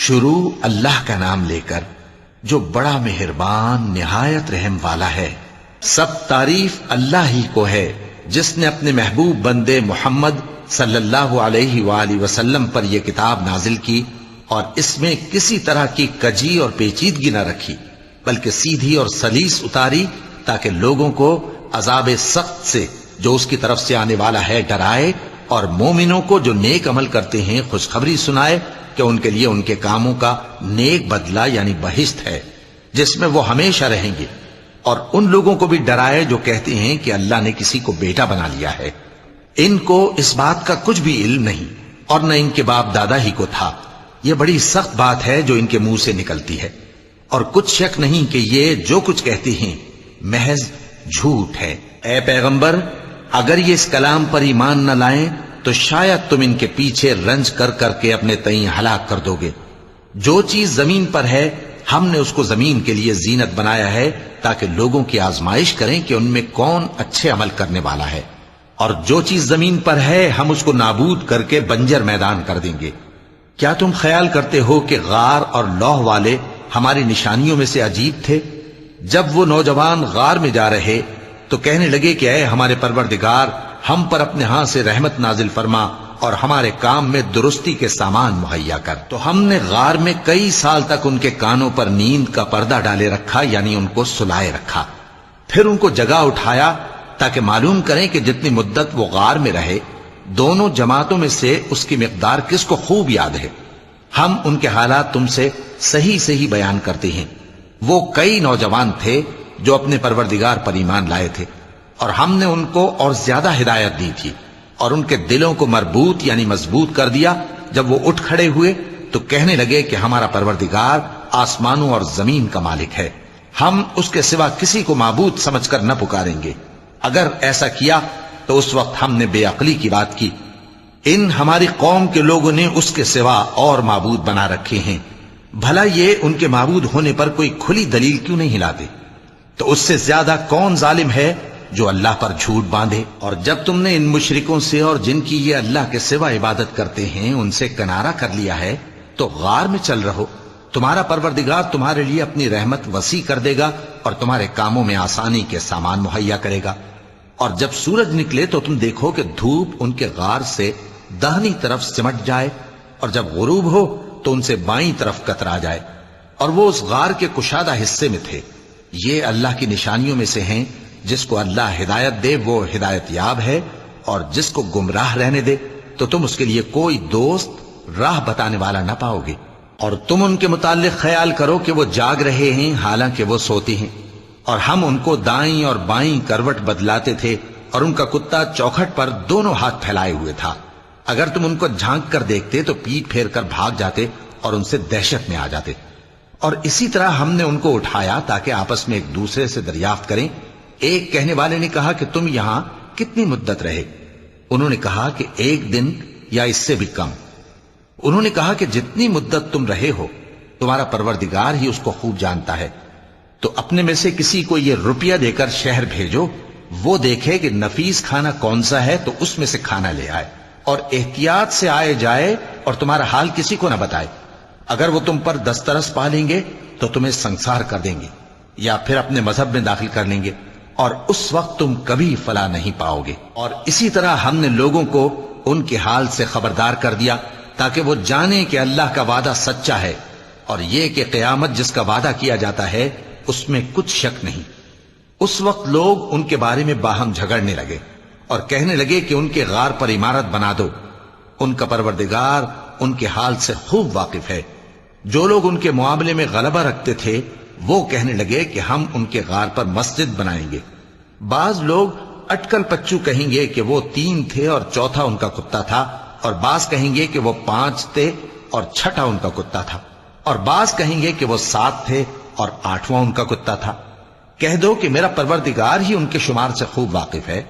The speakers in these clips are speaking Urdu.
شروع اللہ کا نام لے کر جو بڑا مہربان نہایت رحم والا ہے۔ سب تعریف اللہ ہی کو ہے جس نے اپنے محبوب بندے محمد صلی اللہ علیہ وآلہ وسلم پر یہ کتاب نازل کی اور اس میں کسی طرح کی کجی اور پیچیدگی نہ رکھی، بلکہ سیدھی اور سلیس اتاری تاکہ لوگوں کو عذاب سخت سے جو اس کی طرف سے آنے والا ہے ڈرائے، اور مومنوں کو جو نیک عمل کرتے ہیں خوشخبری سنائے کہ ان کے لیے ان کے کاموں کا نیک بدلہ یعنی بہشت ہے جس میں وہ ہمیشہ رہیں گے، اور ان لوگوں کو بھی ڈرائے جو کہتے ہیں کہ اللہ نے کسی کو بیٹا بنا لیا ہے۔ ان کو اس بات کا کچھ بھی علم نہیں اور نہ ان کے باپ دادا ہی کو تھا۔ یہ بڑی سخت بات ہے جو ان کے منہ سے نکلتی ہے، اور کچھ شک نہیں کہ یہ جو کچھ کہتے ہیں محض جھوٹ ہے۔ اے پیغمبر، اگر یہ اس کلام پر ایمان نہ لائیں تو شاید تم ان کے پیچھے رنج کر کر کے اپنے تئیں ہلاک کر دو گے۔ جو چیز زمین پر ہے ہم نے اس کو زمین کے لیے زینت بنایا ہے تاکہ لوگوں کی آزمائش کریں کہ ان میں کون اچھے عمل کرنے والا ہے، اور جو چیز زمین پر ہے ہم اس کو نابود کر کے بنجر میدان کر دیں گے۔ کیا تم خیال کرتے ہو کہ غار اور لوح والے ہماری نشانیوں میں سے عجیب تھے؟ جب وہ نوجوان غار میں جا رہے تو کہنے لگے کہ اے ہمارے پروردگار، ہم پر اپنے ہاں سے رحمت نازل فرما اور ہمارے کام میں درستی کے سامان مہیا کر۔ تو ہم نے غار میں کئی سال تک ان کے کانوں پر نیند کا پردہ ڈالے رکھا، یعنی ان کو سلائے رکھا، پھر ان کو جگا اٹھایا تاکہ معلوم کریں کہ جتنی مدت وہ غار میں رہے دونوں جماعتوں میں سے اس کی مقدار کس کو خوب یاد ہے۔ ہم ان کے حالات تم سے صحیح بیان کرتے ہیں۔ وہ کئی نوجوان تھے جو اپنے پروردگار پر ایمان لائے تھے، اور ہم نے ان کو اور زیادہ ہدایت دی تھی، اور ان کے دلوں کو مربوط یعنی مضبوط کر دیا۔ جب وہ اٹھ کھڑے ہوئے تو کہنے لگے کہ ہمارا پروردگار آسمانوں اور زمین کا مالک ہے، ہم اس کے سوا کسی کو معبود سمجھ کر نہ پکاریں گے۔ اگر ایسا کیا تو اس وقت ہم نے بے عقلی کی بات کی۔ ان ہماری قوم کے لوگوں نے اس کے سوا اور معبود بنا رکھے ہیں، بھلا یہ ان کے معبود ہونے پر کوئی کھلی دلیل کیوں نہیں لاتے؟ تو اس سے زیادہ کون ظالم ہے جو اللہ پر جھوٹ باندھے؟ اور جب تم نے ان مشرکوں سے اور جن کی یہ اللہ کے سوا عبادت کرتے ہیں ان سے کنارہ کر لیا ہے تو غار میں چل رہو، تمہارا پروردگار تمہارے لیے اپنی رحمت وسیع کر دے گا اور تمہارے کاموں میں آسانی کے سامان مہیا کرے گا۔ اور جب سورج نکلے تو تم دیکھو کہ دھوپ ان کے غار سے داہنی طرف سمٹ جائے، اور جب غروب ہو تو ان سے بائیں طرف کترا جائے، اور وہ اس غار کے کشادہ حصے میں تھے۔ یہ اللہ کی نشانیوں میں سے ہیں، جس کو اللہ ہدایت دے وہ ہدایت یاب ہے، اور جس کو گمراہ رہنے دے تو تم اس کے لیے کوئی دوست راہ بتانے والا نہ پاؤ گے۔ اور تم ان کے متعلق خیال کرو کہ وہ جاگ رہے ہیں حالانکہ وہ سوتے ہیں، اور ہم ان کو دائیں اور بائیں کروٹ بدلاتے تھے، اور ان کا کتا چوکھٹ پر دونوں ہاتھ پھیلائے ہوئے تھا۔ اگر تم ان کو جھانک کر دیکھتے تو پیٹ پھیر کر بھاگ جاتے اور ان سے دہشت میں آ جاتے۔ اور اسی طرح ہم نے ان کو اٹھایا تاکہ آپس میں ایک دوسرے سے دریافت کریں۔ ایک کہنے والے نے کہا کہ تم یہاں کتنی مدت رہے؟ انہوں نے کہا کہ 1 دن یا اس سے بھی کم۔ انہوں نے کہا کہ جتنی مدت تم رہے ہو تمہارا پروردگار ہی اس کو خوب جانتا ہے، تو اپنے میں سے کسی کو یہ روپیہ دے کر شہر بھیجو، وہ دیکھے کہ نفیس کھانا کون سا ہے تو اس میں سے کھانا لے آئے، اور احتیاط سے آئے جائے اور تمہارا حال کسی کو نہ بتائے۔ اگر وہ تم پر دسترس پا لیں گے تو تمہیں سنسار کر دیں گے یا پھر اپنے مذہب میں داخل کر لیں گے، اور اس وقت تم کبھی فلاح نہیں پاؤ گے۔ اور اسی طرح ہم نے لوگوں کو ان کے حال سے خبردار کر دیا تاکہ وہ جانیں کہ اللہ کا وعدہ سچا ہے، اور یہ کہ قیامت جس کا وعدہ کیا جاتا ہے اس میں کچھ شک نہیں۔ اس وقت لوگ ان کے بارے میں باہم جھگڑنے لگے اور کہنے لگے کہ ان کے غار پر عمارت بنا دو۔ ان کا پروردگار ان کے حال سے خوب واقف ہے۔ جو لوگ ان کے معاملے میں غلبہ رکھتے تھے وہ کہنے لگے کہ ہم ان کے غار پر مسجد بنائیں گے۔ بعض لوگ اٹکل پچو کہیں گے کہ وہ 3 تھے اور چوتھا ان کا کتا تھا، اور بعض کہیں گے کہ وہ 5 تھے اور چھٹا ان کا کتا تھا، اور بعض کہیں گے کہ وہ 7 تھے اور 8واں ان کا کتا تھا۔ کہہ دو کہ میرا پروردگار ہی ان کے شمار سے خوب واقف ہے،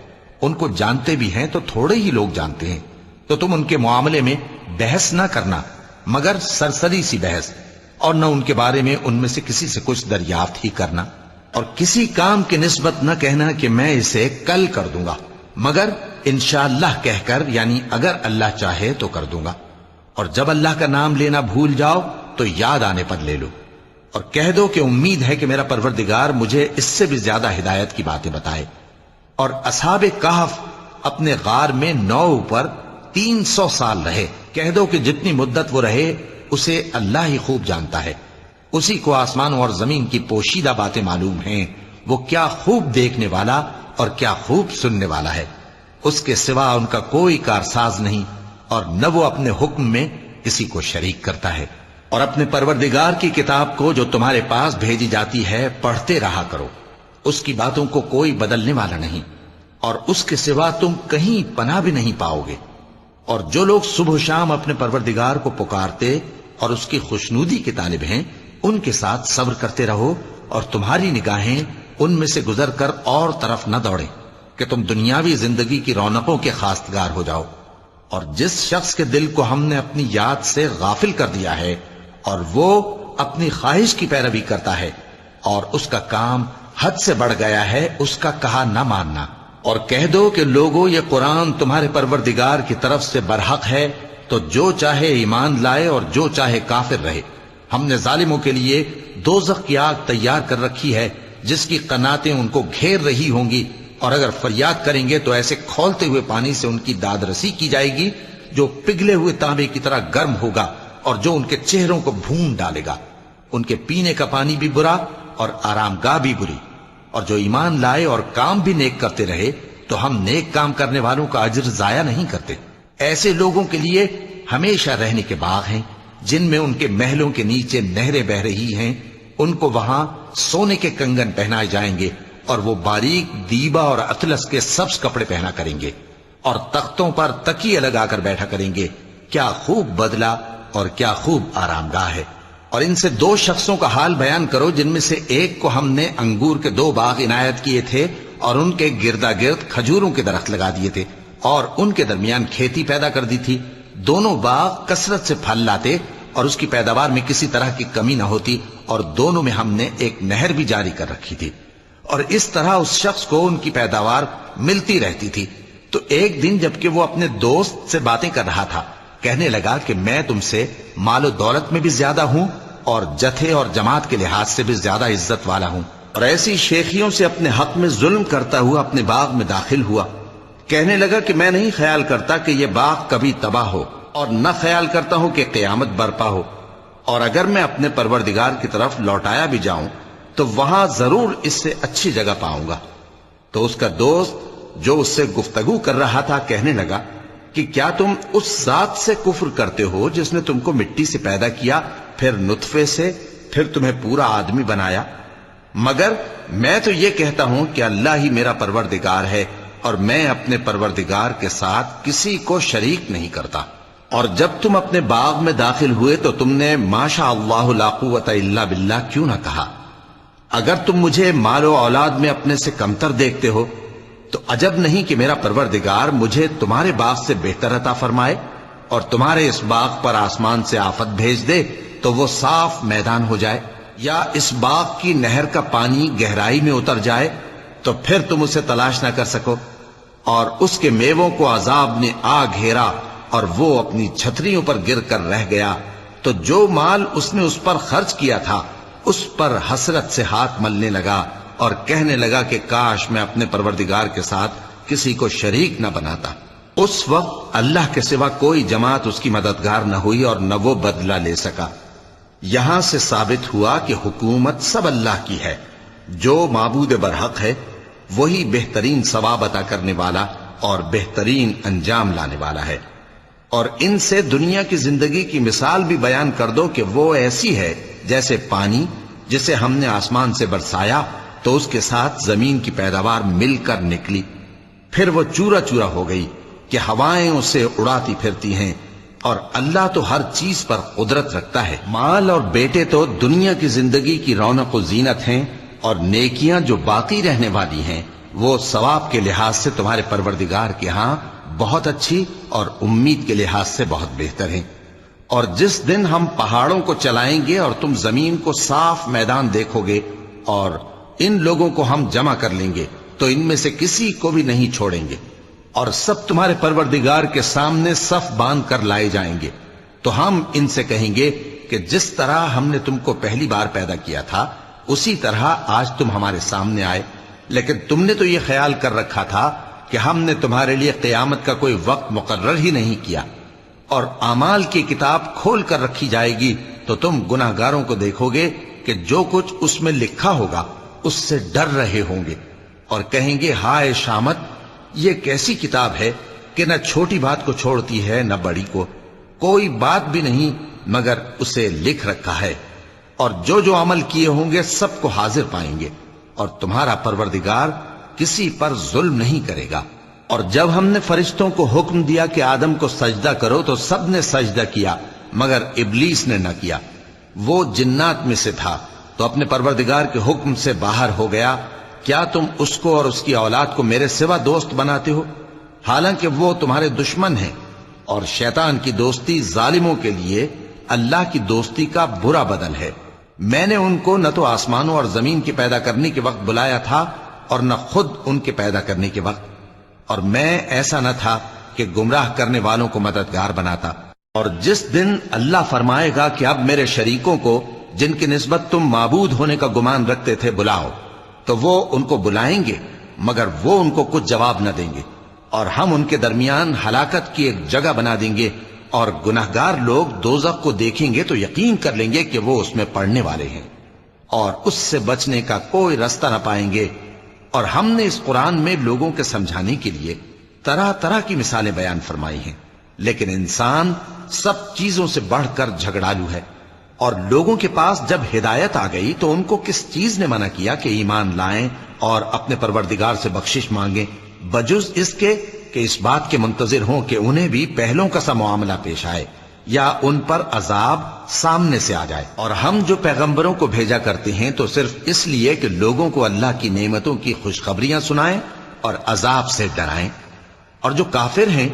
ان کو جانتے بھی ہیں تو تھوڑے ہی لوگ جانتے ہیں۔ تو تم ان کے معاملے میں بحث نہ کرنا مگر سرسری سی بحث، اور نہ ان کے بارے میں ان میں سے کسی سے کچھ دریافت ہی کرنا، اور کسی کام کی نسبت نہ کہنا کہ میں اسے کل کر دوں گا، مگر انشاءاللہ کہہ کر، یعنی اگر اللہ چاہے تو کر دوں گا۔ اور جب اللہ کا نام لینا بھول جاؤ تو یاد آنے پر لے لو، اور کہہ دو کہ امید ہے کہ میرا پروردگار مجھے اس سے بھی زیادہ ہدایت کی باتیں بتائے۔ اور اصحاب کہف اپنے غار میں 9 اوپر 300 سال رہے۔ کہہ دو کہ جتنی مدت وہ رہے اسے اللہ ہی خوب جانتا ہے، اسی کو آسمانوں اور زمین کی پوشیدہ باتیں معلوم ہیں، وہ کیا خوب دیکھنے والا اور کیا خوب سننے والا ہے۔ اس کے سوا ان کا کوئی کارساز نہیں، اور نہ وہ اپنے حکم میں کسی کو شریک کرتا ہے۔ اور اپنے پروردگار کی کتاب کو جو تمہارے پاس بھیجی جاتی ہے پڑھتے رہا کرو، اس کی باتوں کو کوئی بدلنے والا نہیں، اور اس کے سوا تم کہیں پناہ بھی نہیں پاؤ گے۔ اور جو لوگ صبح و شام اپنے پروردگار کو پکارتے اور اس کی خوشنودی کے طالب ہیں، ان کے ساتھ صبر کرتے رہو، اور تمہاری نگاہیں ان میں سے گزر کر اور طرف نہ دوڑیں کہ تم دنیاوی زندگی کی رونقوں کے خواستگار ہو جاؤ۔ اور جس شخص کے دل کو ہم نے اپنی یاد سے غافل کر دیا ہے اور وہ اپنی خواہش کی پیروی کرتا ہے اور اس کا کام حد سے بڑھ گیا ہے، اس کا کہا نہ ماننا۔ اور کہہ دو کہ لوگو یہ قرآن تمہارے پروردگار کی طرف سے برحق ہے، تو جو چاہے ایمان لائے اور جو چاہے کافر رہے۔ ہم نے ظالموں کے لیے دوزخ کی آگ تیار کر رکھی ہے جس کی قناتیں ان کو گھیر رہی ہوں گی، اور اگر فریاد کریں گے تو ایسے کھولتے ہوئے پانی سے ان کی داد رسی کی جائے گی جو پگھلے ہوئے تانبے کی طرح گرم ہوگا اور جو ان کے چہروں کو بھون ڈالے گا۔ ان کے پینے کا پانی بھی برا اور آرام گاہ بھی بری۔ اور جو ایمان لائے اور کام بھی نیک کرتے رہے تو ہم نیک کام کرنے والوں کا اجر ضائع نہیں کرتے۔ ایسے لوگوں کے لیے ہمیشہ رہنے کے باغ ہیں جن میں ان کے محلوں کے نیچے نہریں بہ رہی ہیں، ان کو وہاں سونے کے کنگن پہنائے جائیں گے، اور وہ باریک دیبا اور اطلس کے سبز کپڑے پہنا کریں گے، اور تختوں پر تکیے لگا کر بیٹھا کریں گے۔ کیا خوب بدلہ اور کیا خوب آرام گاہ ہے۔ اور ان سے 2 شخصوں کا حال بیان کرو جن میں سے ایک کو ہم نے انگور کے 2 باغ عنایت کیے تھے اور ان کے گردا گرد کھجوروں کے درخت لگا دیے تھے اور ان کے درمیان کھیتی پیدا کر دی تھی۔ دونوں باغ کثرت سے پھل لاتے اور اس کی پیداوار میں کسی طرح کی کمی نہ ہوتی، اور دونوں میں ہم نے ایک نہر بھی جاری کر رکھی تھی، اور اس طرح اس شخص کو ان کی پیداوار ملتی رہتی تھی۔ تو ایک دن جبکہ وہ اپنے دوست سے باتیں کر رہا تھا، کہنے لگا کہ میں تم سے مال و دولت میں بھی زیادہ ہوں اور جتھے اور جماعت کے لحاظ سے بھی زیادہ عزت والا ہوں، اور ایسی شیخیوں سے اپنے حق میں ظلم کرتا ہوا اپنے باغ میں داخل ہوا۔ کہنے لگا کہ میں نہیں خیال کرتا کہ یہ باغ کبھی تباہ ہو، اور نہ خیال کرتا ہوں کہ قیامت برپا ہو، اور اگر میں اپنے پروردگار کی طرف لوٹایا بھی جاؤں تو وہاں ضرور اس سے اچھی جگہ پاؤں گا۔ تو اس کا دوست جو اس سے گفتگو کر رہا تھا کہنے لگا کہ کیا تم اس ذات سے کفر کرتے ہو جس نے تم کو مٹی سے پیدا کیا، پھر نطفے سے، پھر تمہیں پورا آدمی بنایا؟ مگر میں تو یہ کہتا ہوں کہ اللہ ہی میرا پروردگار ہے، اور میں اپنے پروردگار کے ساتھ کسی کو شریک نہیں کرتا۔ اور جب تم اپنے باغ میں داخل ہوئے تو تم نے ما شاء اللہ لا قوت الا باللہ کیوں نہ کہا؟ اگر تم مجھے مال و اولاد میں اپنے سے کمتر دیکھتے ہو تو عجب نہیں کہ میرا پروردگار مجھے تمہارے باغ سے بہتر عطا فرمائے، اور تمہارے اس باغ پر آسمان سے آفت بھیج دے تو وہ صاف میدان ہو جائے، یا اس باغ کی نہر کا پانی گہرائی میں اتر جائے تو پھر تم اسے تلاش نہ کر سکو، اور اس کے میووں کو عذاب نے آ گھیرا اور وہ اپنی چھتریوں پر گر کر رہ گیا، تو جو مال اس نے اس پر خرچ کیا تھا اس پر حسرت سے ہاتھ ملنے لگا اور کہنے لگا کہ کاش میں اپنے پروردگار کے ساتھ کسی کو شریک نہ بناتا۔ اس وقت اللہ کے سوا کوئی جماعت اس کی مددگار نہ ہوئی اور نہ وہ بدلہ لے سکا۔ یہاں سے ثابت ہوا کہ حکومت سب اللہ کی ہے، جو معبود برحق ہے وہی بہترین ثواب عطا کرنے والا اور بہترین انجام لانے والا ہے۔ اور ان سے دنیا کی زندگی کی مثال بھی بیان کر دو کہ وہ ایسی ہے جیسے پانی جسے ہم نے آسمان سے برسایا تو اس کے ساتھ زمین کی پیداوار مل کر نکلی، پھر وہ چورا چورا ہو گئی کہ ہوائیں اسے اڑاتی پھرتی ہیں، اور اللہ تو ہر چیز پر قدرت رکھتا ہے۔ مال اور بیٹے تو دنیا کی زندگی کی رونق و زینت ہیں، اور نیکیاں جو باقی رہنے والی ہیں وہ ثواب کے لحاظ سے تمہارے پروردگار کے ہاں بہت اچھی اور امید کے لحاظ سے بہت بہتر ہیں۔ اور جس دن ہم پہاڑوں کو چلائیں گے اور تم زمین کو صاف میدان دیکھو گے اور ان لوگوں کو ہم جمع کر لیں گے تو ان میں سے کسی کو بھی نہیں چھوڑیں گے، اور سب تمہارے پروردگار کے سامنے صف باندھ کر لائے جائیں گے، تو ہم ان سے کہیں گے کہ جس طرح ہم نے تم کو پہلی بار پیدا کیا تھا اسی طرح آج تم ہمارے سامنے آئے، لیکن تم نے تو یہ خیال کر رکھا تھا کہ ہم نے تمہارے لیے قیامت کا کوئی وقت مقرر ہی نہیں کیا، اور اعمال کی کتاب کھول کر رکھی جائے گی تو تم گناہگاروں کو دیکھو گے کہ جو کچھ اس میں لکھا ہوگا اس سے ڈر رہے ہوں گے اور کہیں گے ہائے شامت، یہ کیسی کتاب ہے کہ نہ چھوٹی بات کو چھوڑتی ہے نہ بڑی کو، کوئی بات بھی نہیں مگر اسے لکھ رکھا ہے، اور جو جو عمل کیے ہوں گے سب کو حاضر پائیں گے، اور تمہارا پروردگار کسی پر ظلم نہیں کرے گا۔ اور جب ہم نے فرشتوں کو حکم دیا کہ آدم کو سجدہ کرو تو سب نے سجدہ کیا مگر ابلیس نے نہ کیا، وہ جنات میں سے تھا تو اپنے پروردگار کے حکم سے باہر ہو گیا۔ کیا تم اس کو اور اس کی اولاد کو میرے سوا دوست بناتے ہو، حالانکہ وہ تمہارے دشمن ہیں، اور شیطان کی دوستی ظالموں کے لیے اللہ کی دوستی کا برا بدل ہے۔ میں نے ان کو نہ تو آسمانوں اور زمین کے پیدا کرنے کے وقت بلایا تھا اور نہ خود ان کے پیدا کرنے کے وقت، اور میں ایسا نہ تھا کہ گمراہ کرنے والوں کو مددگار بناتا۔ اور جس دن اللہ فرمائے گا کہ اب میرے شریکوں کو جن کی نسبت تم معبود ہونے کا گمان رکھتے تھے بلاؤ، تو وہ ان کو بلائیں گے مگر وہ ان کو کچھ جواب نہ دیں گے، اور ہم ان کے درمیان ہلاکت کی ایک جگہ بنا دیں گے، اور گناہگار لوگ دوزخ کو دیکھیں گے تو یقین کر لیں گے کہ وہ اس میں پڑنے والے ہیں، اور اس سے بچنے کا کوئی راستہ نہ پائیں گے۔ اور ہم نے اس قرآن میں لوگوں کے سمجھانے کے لیے طرح طرح کی مثالیں بیان فرمائی ہیں، لیکن انسان سب چیزوں سے بڑھ کر جھگڑالو ہے، اور لوگوں کے پاس جب ہدایت آ گئی تو ان کو کس چیز نے منع کیا کہ ایمان لائیں اور اپنے پروردگار سے بخشش مانگیں، بجز اس کے کہ اس بات کے منتظر ہوں کہ انہیں بھی پہلوں کا سا معاملہ پیش آئے یا ان پر عذاب سامنے سے آ جائے۔ اور ہم جو پیغمبروں کو بھیجا کرتے ہیں تو صرف اس لیے کہ لوگوں کو اللہ کی نعمتوں کی خوشخبریاں سنائیں اور عذاب سے ڈرائیں، اور جو کافر ہیں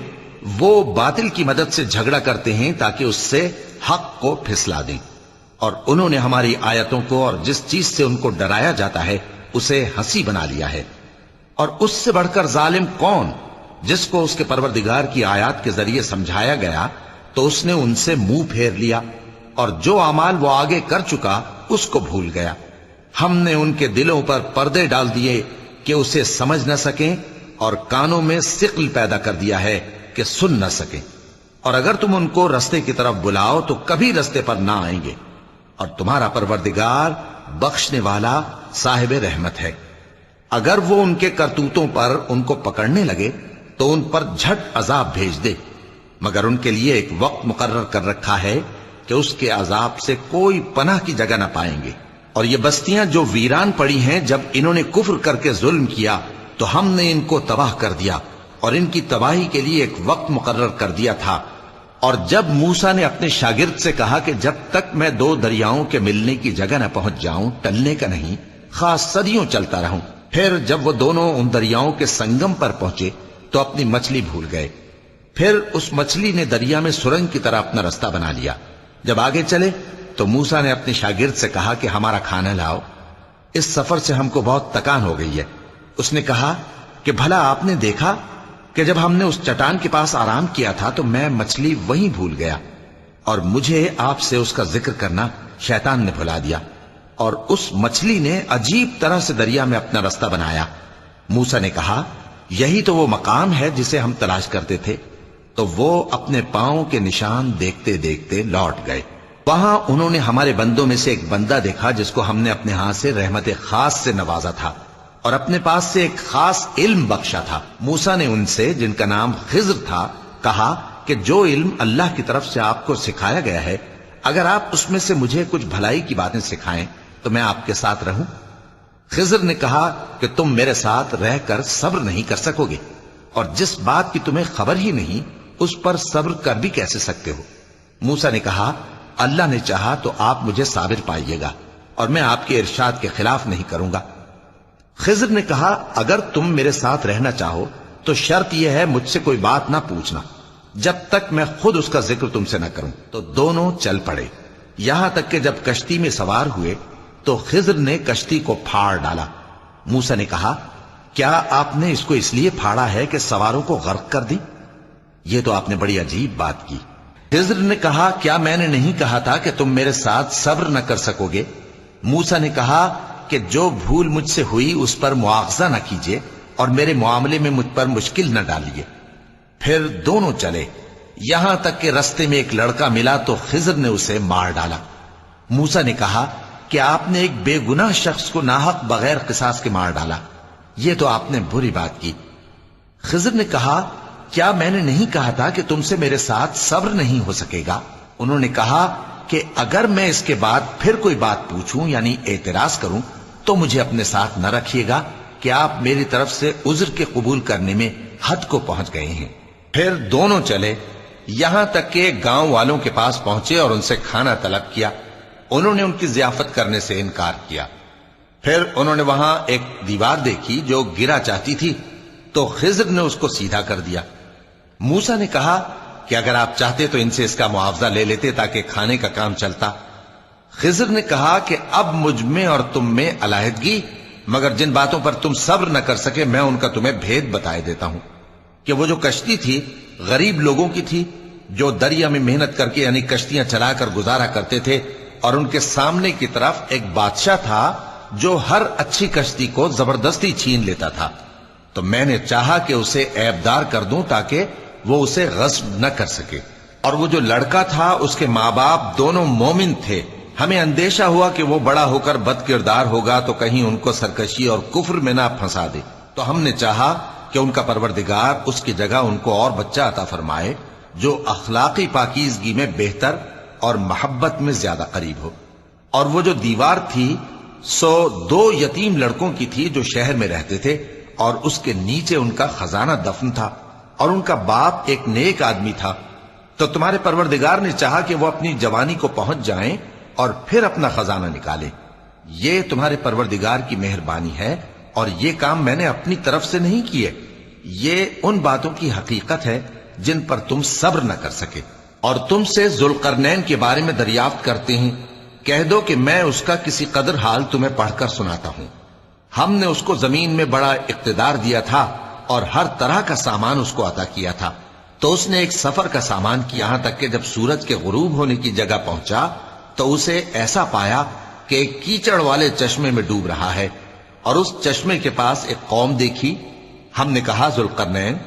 وہ باطل کی مدد سے جھگڑا کرتے ہیں تاکہ اس سے حق کو پھسلا دیں، اور انہوں نے ہماری آیتوں کو اور جس چیز سے ان کو ڈرایا جاتا ہے اسے ہنسی بنا لیا ہے۔ اور اس سے بڑھ کر ظالم کون، جس کو اس کے پروردگار کی آیات کے ذریعے سمجھایا گیا تو اس نے ان سے منہ پھیر لیا، اور جو اعمال وہ آگے کر چکا اس کو بھول گیا۔ ہم نے ان کے دلوں پر پردے ڈال دیے کہ اسے سمجھ نہ سکیں، اور کانوں میں ثقل پیدا کر دیا ہے کہ سن نہ سکیں، اور اگر تم ان کو رستے کی طرف بلاؤ تو کبھی رستے پر نہ آئیں گے، اور تمہارا پروردگار بخشنے والا صاحب رحمت ہے۔ اگر وہ ان کے کرتوتوں پر ان کو پکڑنے لگے تو ان پر جھٹ عذاب بھیج دے، مگر ان کے لیے ایک وقت مقرر کر رکھا ہے کہ اس کے عذاب سے کوئی پناہ کی جگہ نہ پائیں گے۔ اور یہ بستیاں جو ویران پڑی ہیں، جب انہوں نے کفر کر کے ظلم کیا تو ہم نے ان کو تباہ کر دیا، اور ان کی تباہی کے لیے ایک وقت مقرر کر دیا تھا۔ اور جب موسیٰ نے اپنے شاگرد سے کہا کہ جب تک میں دو دریاؤں کے ملنے کی جگہ نہ پہنچ جاؤں ٹلنے کا نہیں، خاص صدیوں چلتا رہوں، پھر جب وہ دونوں ان دریاؤں کے سنگم پر پہنچے تو اپنی مچھلی بھول گئے، پھر اس مچھلی نے دریا میں سرنگ کی طرح اپنا راستہ بنا لیا۔ جب آگے چلے تو موسیٰ نے اپنے شاگرد سے کہا کہ ہمارا کھانا لاؤ، اس سفر سے ہم کو بہت تکان ہو گئی ہے۔ اس نے کہا کہ بھلا آپ نے دیکھا کہ جب ہم نے اس چٹان کے پاس آرام کیا تھا تو میں مچھلی وہیں بھول گیا، اور مجھے آپ سے اس کا ذکر کرنا شیطان نے بھلا دیا، اور اس مچھلی نے عجیب طرح سے دریا میں اپنا راستہ بنایا۔ موسیٰ نے کہا یہی تو وہ مقام ہے جسے ہم تلاش کرتے تھے، تو وہ اپنے پاؤں کے نشان دیکھتے دیکھتے لوٹ گئے۔ وہاں انہوں نے ہمارے بندوں میں سے ایک بندہ دیکھا جس کو ہم نے اپنے ہاتھ سے رحمت خاص سے نوازا تھا، اور اپنے پاس سے ایک خاص علم بخشا تھا۔ موسیٰ نے ان سے، جن کا نام خضر تھا، کہا کہ جو علم اللہ کی طرف سے آپ کو سکھایا گیا ہے، اگر آپ اس میں سے مجھے کچھ بھلائی کی باتیں سکھائیں تو میں آپ کے ساتھ رہوں۔ خضر نے کہا کہ تم میرے ساتھ رہ کر صبر نہیں کر سکو گے، اور جس بات کی تمہیں خبر ہی نہیں اس پر صبر کر بھی کیسے سکتے ہو؟ موسیٰ نے کہا اللہ نے چاہا تو آپ مجھے صابر پائیے گا، اور میں آپ کے ارشاد کے خلاف نہیں کروں گا۔ خضر نے کہا اگر تم میرے ساتھ رہنا چاہو تو شرط یہ ہے مجھ سے کوئی بات نہ پوچھنا جب تک میں خود اس کا ذکر تم سے نہ کروں۔ تو دونوں چل پڑے، یہاں تک کہ جب کشتی میں سوار ہوئے تو خضر نے کشتی کو پھاڑ ڈالا۔ موسیٰ نے کہا کیا آپ نے اس کو اس لیے پھاڑا ہے کہ سواروں کو غرق کر دی؟ یہ تو آپ نے بڑی عجیب بات کی۔ خضر نے کہا کیا میں نے نہیں کہا تھا کہ تم میرے ساتھ صبر نہ کر سکو گے؟ موسیٰ نے کہا کہ جو بھول مجھ سے ہوئی اس پر مواخذہ نہ کیجیے اور میرے معاملے میں مجھ پر مشکل نہ ڈالیے۔ پھر دونوں چلے، یہاں تک کہ رستے میں ایک لڑکا ملا تو خضر نے اسے مار ڈالا۔ موسیٰ نے کہا کہ آپ نے ایک بے گناہ شخص کو ناحق بغیر قصاص کے مار ڈالا، یہ تو آپ نے بری بات کی۔ خضر نے کہا کیا میں نے نہیں کہا تھا کہ تم سے میرے ساتھ صبر نہیں ہو سکے گا؟ انہوں نے کہا کہ اگر میں اس کے بعد پھر کوئی بات پوچھوں یعنی اعتراض کروں تو مجھے اپنے ساتھ نہ رکھیے گا کہ آپ میری طرف سے عذر کے قبول کرنے میں حد کو پہنچ گئے ہیں۔ پھر دونوں چلے، یہاں تک کہ گاؤں والوں کے پاس پہنچے اور ان سے کھانا طلب کیا۔ انہوں نے ان کی ضیافت کرنے سے انکار کیا۔ پھر انہوں نے وہاں ایک دیوار دیکھی جو گرا چاہتی تھی تو خضر نے اس کو سیدھا کر دیا۔ موسیٰ نے کہا کہ اگر آپ چاہتے تو ان سے اس کا معاوضہ لے لیتے تاکہ کھانے کا کام چلتا۔ خضر نے کہا کہ اب مجھ میں اور تم میں علیحدگی، مگر جن باتوں پر تم صبر نہ کر سکے میں ان کا تمہیں بھید بتائے دیتا ہوں کہ وہ جو کشتی تھی غریب لوگوں کی تھی جو دریا میں محنت کر کے یعنی کشتیاں چلا کر گزارا کرتے تھے، اور ان کے سامنے کی طرف ایک بادشاہ تھا جو ہر اچھی کشتی کو زبردستی چھین لیتا تھا، تو میں نے چاہا کہ اسے عیبدار کر دوں تاکہ وہ اسے غصب نہ کر سکے۔ اور وہ جو لڑکا تھا اس کے ماں باپ دونوں مومن تھے، ہمیں اندیشہ ہوا کہ وہ بڑا ہو کر بد کردار ہوگا تو کہیں ان کو سرکشی اور کفر میں نہ پھنسا دے، تو ہم نے چاہا کہ ان کا پروردگار اس کی جگہ ان کو اور بچہ عطا فرمائے جو اخلاقی پاکیزگی میں بہتر اور محبت میں زیادہ قریب ہو۔ اور وہ جو دیوار تھی سو 2 یتیم لڑکوں کی تھی جو شہر میں رہتے تھے، اور اس کے نیچے ان کا خزانہ دفن تھا، اور ان کا باپ ایک نیک آدمی تھا۔ تو تمہارے پروردگار نے چاہا کہ وہ اپنی جوانی کو پہنچ جائیں اور پھر اپنا خزانہ نکالے۔ یہ تمہارے پروردگار کی مہربانی ہے، اور یہ کام میں نے اپنی طرف سے نہیں کیے، یہ ان باتوں کی حقیقت ہے جن پر تم صبر نہ کر سکے۔ اور تم سے ذوالقرنین کے بارے میں دریافت کرتے ہیں، کہہ دو کہ میں اس کا کسی قدر حال تمہیں پڑھ کر سناتا ہوں۔ ہم نے اس کو زمین میں بڑا اقتدار دیا تھا اور ہر طرح کا سامان اس کو عطا کیا تھا، تو اس نے ایک سفر کا سامان کیا، یہاں تک کہ جب سورج کے غروب ہونے کی جگہ پہنچا تو اسے ایسا پایا کہ ایک کیچڑ والے چشمے میں ڈوب رہا ہے، اور اس چشمے کے پاس ایک قوم دیکھی۔ ہم نے کہا ذوالقرنین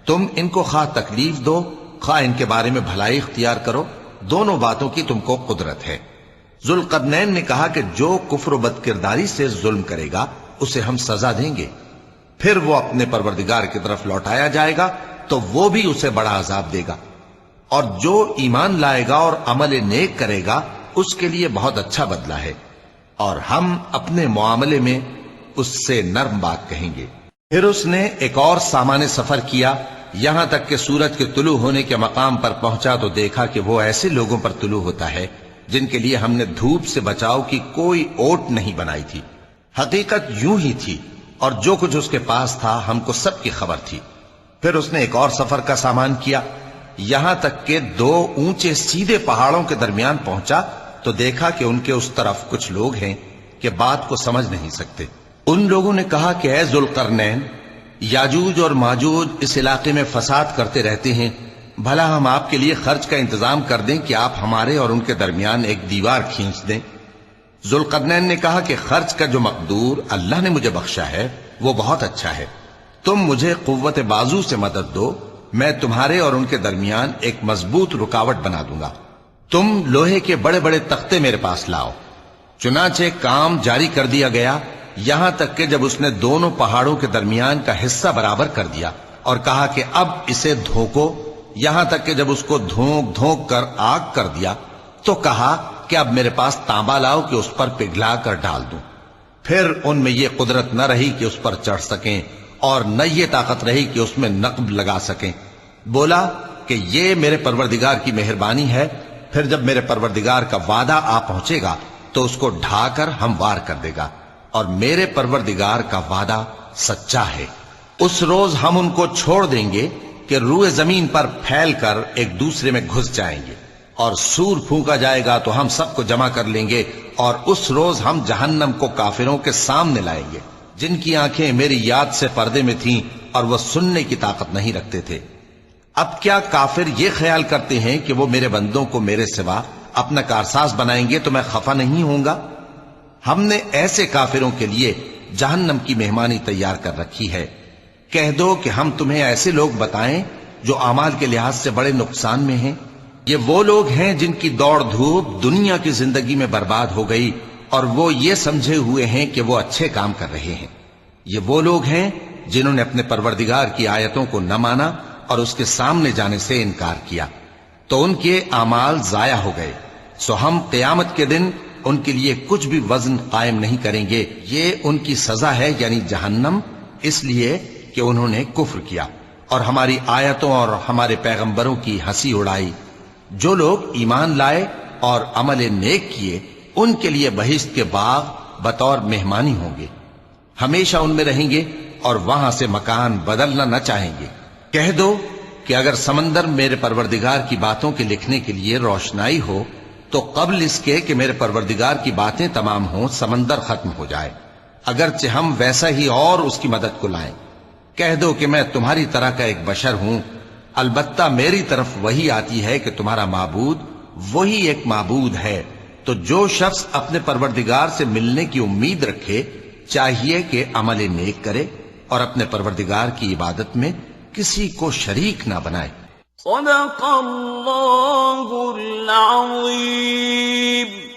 تم ان کو خواہ تکلیف دو خواہ ان کے بارے میں بھلائی اختیار کرو، دونوں باتوں کی تم کو قدرت ہے۔ ذوالقرنین نے کہا کہ جو کفر و بد کرداری سے ظلم کرے گا اسے ہم سزا دیں گے، پھر وہ اپنے پروردگار کی طرف لوٹایا جائے گا تو وہ بھی اسے بڑا عذاب دے گا، اور جو ایمان لائے گا اور عمل نیک کرے گا اس کے لیے بہت اچھا بدلہ ہے، اور ہم اپنے معاملے میں اس سے نرم بات کہیں گے۔ پھر اس نے ایک اور سامان سفر کیا، یہاں تک کہ سورج کے طلوع ہونے کے مقام پر پہنچا تو دیکھا کہ وہ ایسے لوگوں پر طلوع ہوتا ہے جن کے لیے ہم نے دھوپ سے بچاؤ کی کوئی اوٹ نہیں بنائی تھی۔ حقیقت یوں ہی تھی، اور جو کچھ اس کے پاس تھا ہم کو سب کی خبر تھی۔ پھر اس نے ایک اور سفر کا سامان کیا، یہاں تک کہ 2 اونچے سیدھے پہاڑوں کے درمیان پہنچا تو دیکھا کہ ان کے اس طرف کچھ لوگ ہیں کہ بات کو سمجھ نہیں سکتے۔ ان لوگوں نے کہا کہ اے ذوالقرنین، یاجوج اور ماجوج اس علاقے میں فساد کرتے رہتے ہیں، بھلا ہم آپ کے لیے خرچ کا انتظام کر دیں کہ آپ ہمارے اور ان کے درمیان ایک دیوار کھینچ دیں۔ ذوالقرنین نے کہا کہ خرچ کا جو مقدور اللہ نے مجھے بخشا ہے وہ بہت اچھا ہے، تم مجھے قوت بازو سے مدد دو، میں تمہارے اور ان کے درمیان ایک مضبوط رکاوٹ بنا دوں گا۔ تم لوہے کے بڑے بڑے تختے میرے پاس لاؤ۔ چنانچہ کام جاری کر دیا گیا، یہاں تک کہ جب اس نے دونوں پہاڑوں کے درمیان کا حصہ برابر کر دیا اور کہا کہ اب اسے دھوکو، یہاں تک کہ جب اس کو دھونک دھونک کر آگ کر دیا تو کہا کہ اب میرے پاس تانبا لاؤ کہ اس پر پگھلا کر ڈال دوں۔ پھر ان میں یہ قدرت نہ رہی کہ اس پر چڑھ سکیں، اور نہ یہ طاقت رہی کہ اس میں نقب لگا سکیں۔ بولا کہ یہ میرے پروردگار کی مہربانی ہے، پھر جب میرے پروردگار کا وعدہ آ پہنچے گا تو اس کو ڈھا کر ہموار کر دے گا، اور میرے پروردگار کا وعدہ سچا ہے۔ اس روز ہم ان کو چھوڑ دیں گے کہ روئے زمین پر پھیل کر ایک دوسرے میں گھس جائیں گے، اور سور پھونکا جائے گا تو ہم سب کو جمع کر لیں گے، اور اس روز ہم جہنم کو کافروں کے سامنے لائیں گے جن کی آنکھیں میری یاد سے پردے میں تھیں اور وہ سننے کی طاقت نہیں رکھتے تھے۔ اب کیا کافر یہ خیال کرتے ہیں کہ وہ میرے بندوں کو میرے سوا اپنا کارساز بنائیں گے تو میں خفا نہیں ہوں گا؟ ہم نے ایسے کافروں کے لیے جہنم کی مہمانی تیار کر رکھی ہے۔ کہہ دو کہ ہم تمہیں ایسے لوگ بتائیں جو اعمال کے لحاظ سے بڑے نقصان میں ہیں۔ یہ وہ لوگ ہیں جن کی دوڑ دھوپ دنیا کی زندگی میں برباد ہو گئی اور وہ یہ سمجھے ہوئے ہیں کہ وہ اچھے کام کر رہے ہیں۔ یہ وہ لوگ ہیں جنہوں نے اپنے پروردگار کی آیتوں کو نہ مانا اور اس کے سامنے جانے سے انکار کیا، تو ان کے اعمال ضائع ہو گئے۔ سو ہم قیامت کے دن ان کے لیے کچھ بھی وزن قائم نہیں کریں گے۔ یہ ان کی سزا ہے، یعنی جہنم، اس لیے کہ انہوں نے کفر کیا اور ہماری آیتوں اور ہمارے پیغمبروں کی ہنسی اڑائی۔ جو لوگ ایمان لائے اور عمل نیک کیے ان کے لیے بہشت کے باغ بطور مہمانی ہوں گے، ہمیشہ ان میں رہیں گے اور وہاں سے مکان بدلنا نہ چاہیں گے۔ کہہ دو کہ اگر سمندر میرے پروردگار کی باتوں کے لکھنے کے لیے روشنائی ہو تو قبل اس کے کہ میرے پروردگار کی باتیں تمام ہوں سمندر ختم ہو جائے، اگرچہ ہم ویسا ہی اور اس کی مدد کو لائیں۔ کہہ دو کہ میں تمہاری طرح کا ایک بشر ہوں، البتہ میری طرف وہی آتی ہے کہ تمہارا معبود وہی ایک معبود ہے۔ تو جو شخص اپنے پروردگار سے ملنے کی امید رکھے چاہیے کہ عمل نیک کرے اور اپنے پروردگار کی عبادت میں کسی کو شریک نہ بنائے۔ صدق اللہ العظیم۔